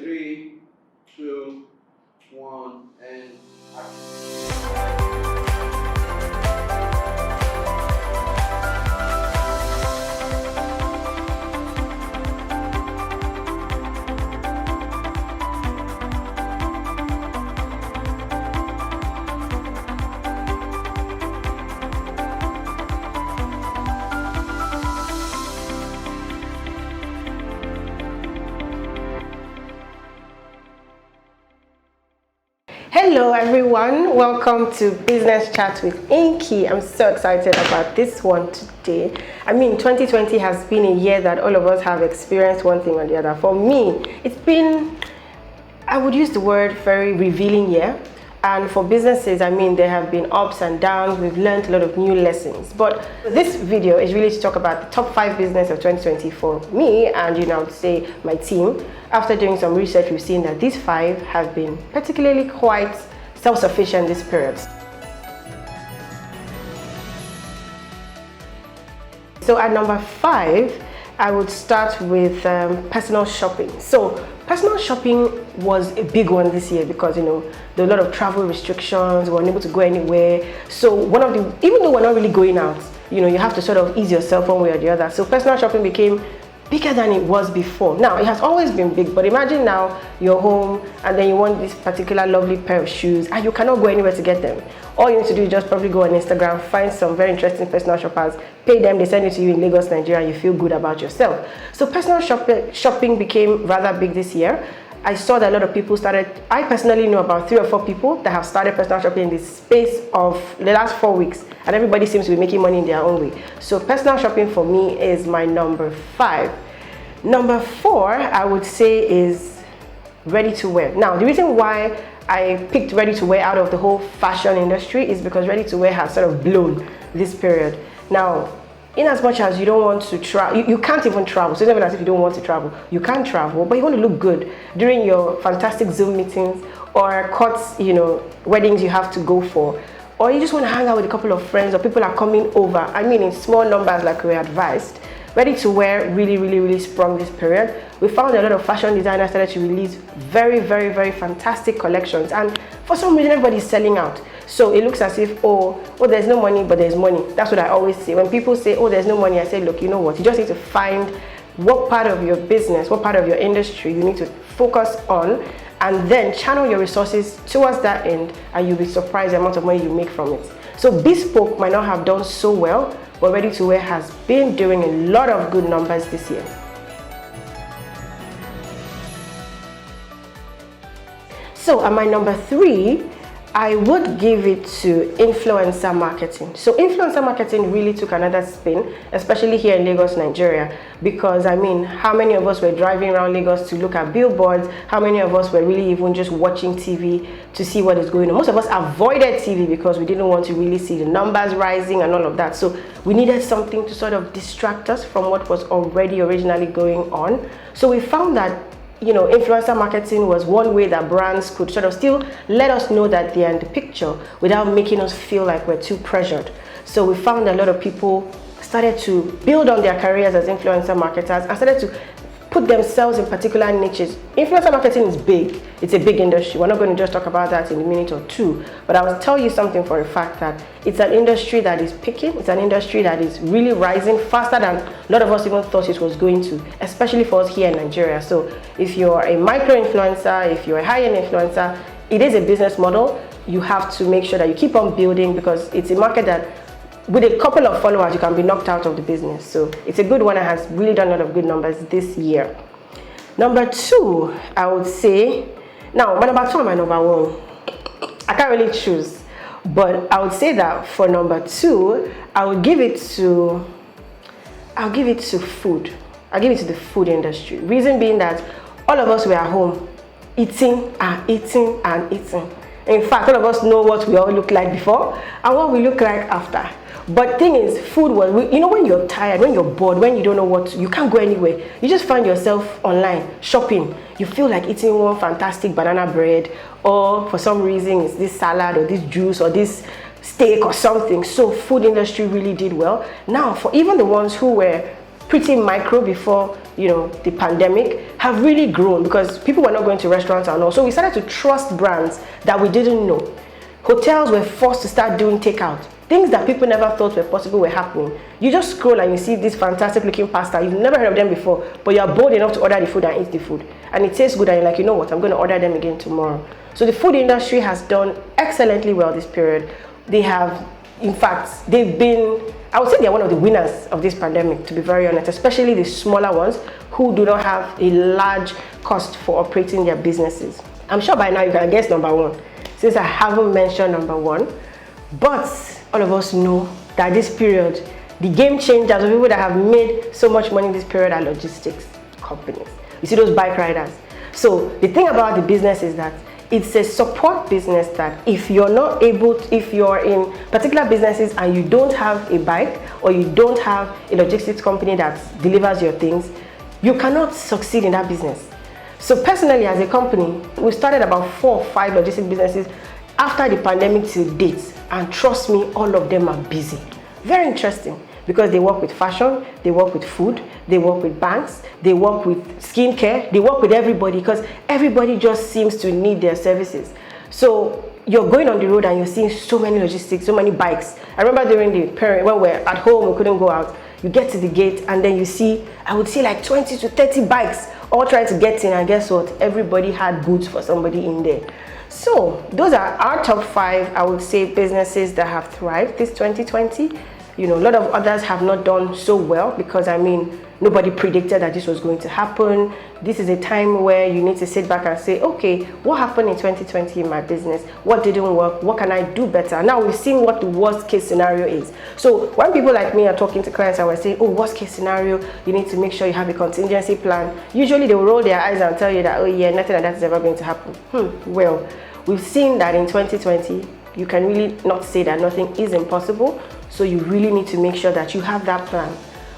3, 2, 1, and action. Hello everyone, welcome to Business Chat with Inky. I'm so excited about this one today. I mean, 2020 has been a year that all of us have experienced one thing or the other. For me, it's been, I would use the word, very revealing year. And for businesses, I mean, there have been ups and downs. We've learned a lot of new lessons. But this video is really to talk about the top 5 business of 2020 for me and, I would say my team. After doing some research, we've seen that these 5 have been particularly quite self-sufficient this period. So at number 5, I would start with personal shopping. So personal shopping was a big one this year because there were a lot of travel restrictions, we weren't able to go anywhere. So even though we're not really going out, you have to sort of ease yourself one way or the other. So personal shopping became bigger than it was before. Now, it has always been big, but imagine now you're home and then you want this particular lovely pair of shoes and you cannot go anywhere to get them. All you need to do is just probably go on Instagram, find some very interesting personal shoppers, pay them, they send it to you in Lagos, Nigeria, and you feel good about yourself. So personal shopping became rather big this year. I saw that a lot of people I personally know about 3 or 4 people that have started personal shopping in the space of the last 4 weeks, and everybody seems to be making money in their own way. So personal shopping for me is my number 5. Number 4, I would say, is ready to wear. Now, the reason why I picked ready to wear out of the whole fashion industry is because ready to wear has sort of blown this period. Now, in as much as you don't want to travel, you can't even travel. So it's not even as if you don't want to travel. You can't travel, but you want to look good during your fantastic Zoom meetings or courts, weddings you have to go for. Or you just want to hang out with a couple of friends or people are coming over. I mean, in small numbers like we advised. Ready to wear really, really, really sprung this period. We found a lot of fashion designers started to release very, very, very fantastic collections. And for some reason, everybody's selling out. So it looks as if, oh, there's no money, but there's money. That's what I always say. When people say, oh, there's no money, I say, look, you know what? You just need to find what part of your business, what part of your industry you need to focus on, and then channel your resources towards that end, and you'll be surprised the amount of money you make from it. So Bespoke might not have done so well, but Ready to Wear has been doing a lot of good numbers this year. So at my number 3, I would give it to influencer marketing. So influencer marketing really took another spin, especially here in Lagos, Nigeria, because I mean, how many of us were driving around Lagos to look at billboards? How many of us were really even just watching TV to see what is going on? Most of us avoided TV because we didn't want to really see the numbers rising and all of that. So we needed something to sort of distract us from what was already originally going on. So we found that influencer marketing was one way that brands could sort of still let us know that they're in the picture without making us feel like we're too pressured. So we found a lot of people started to build on their careers as influencer marketers and started to put themselves in particular niches. Influencer marketing is big. It's a big industry. We're not going to just talk about that in a minute or two, but I will tell you something for a fact that it's an industry that is picking. It's an industry that is really rising faster than a lot of us even thought it was going to, especially for us here in Nigeria. So if you're a micro influencer, if you're a high-end influencer, it is a business model. You have to make sure that you keep on building because it's a market that with a couple of followers, you can be knocked out of the business. So it's a good one and has really done a lot of good numbers this year. Number 2, I would say, now my number 2 and my number 1, I can't really choose, but I would say that for number 2, I would give it to food. I'll give it to the food industry. Reason being that all of us were at home eating and eating and eating. In fact, all of us know what we all look like before and what we look like after. But thing is, food was, when you're tired, when you're bored, when you don't know you can't go anywhere. You just find yourself online shopping. You feel like eating one fantastic banana bread, or for some reason it's this salad or this juice or this steak or something. So food industry really did well. Now, for even the ones who were pretty micro before, the pandemic, have really grown because people were not going to restaurants and all. So we started to trust brands that we didn't know. Hotels were forced to start doing takeout. Things that people never thought were possible were happening. You just scroll and you see this fantastic looking pasta. You've never heard of them before, but you're bold enough to order the food and eat the food. And it tastes good and you're like, you know what, I'm going to order them again tomorrow. So the food industry has done excellently well this period. They have, in fact, they've been, I would say they're one of the winners of this pandemic, to be very honest, especially the smaller ones who do not have a large cost for operating their businesses. I'm sure by now you can guess number one, since I haven't mentioned number one. But all of us know that this period, the game changers, the people that have made so much money this period are logistics companies. You see those bike riders. So the thing about the business is that it's a support business that if you're not able to, if you're in particular businesses and you don't have a bike or you don't have a logistics company that delivers your things, you cannot succeed in that business. So personally, as a company, we started about 4 or 5 logistics businesses after the pandemic till date, and trust me, all of them are busy. Very interesting, because they work with fashion, they work with food, they work with banks, they work with skincare, they work with everybody, because everybody just seems to need their services. So you're going on the road and you're seeing so many logistics, so many bikes. I remember during the period when we're at home, we couldn't go out. You get to the gate and then you see, I would see like 20 to 30 bikes all trying to get in, and guess what? Everybody had goods for somebody in there. So those are our top 5, I would say, businesses that have thrived this 2020. A lot of others have not done so well because, nobody predicted that this was going to happen. This is a time where you need to sit back and say, okay, what happened in 2020 in my business? What didn't work? What can I do better? Now we've seen what the worst case scenario is. So when people like me are talking to clients and we're saying, oh, worst case scenario, you need to make sure you have a contingency plan. Usually they will roll their eyes and tell you that, oh yeah, nothing like that is ever going to happen. Well, we've seen that in 2020, you can really not say that nothing is impossible. So you really need to make sure that you have that plan.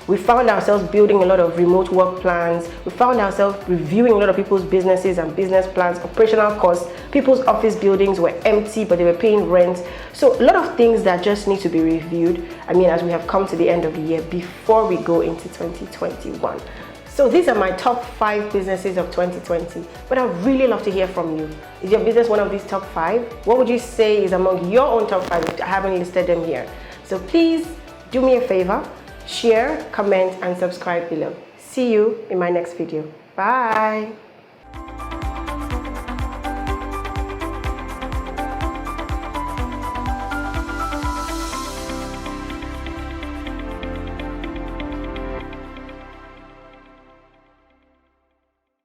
We found ourselves building a lot of remote work plans. We found ourselves reviewing a lot of people's businesses and business plans, operational costs. People's office buildings were empty, but they were paying rent. So a lot of things that just need to be reviewed, as we have come to the end of the year before we go into 2021. So these are my top 5 businesses of 2020, but I'd really love to hear from you. Is your business one of these top 5? What would you say is among your own top 5? I haven't listed them here. So please do me a favor, share, comment, and subscribe below. See you in my next video. Bye.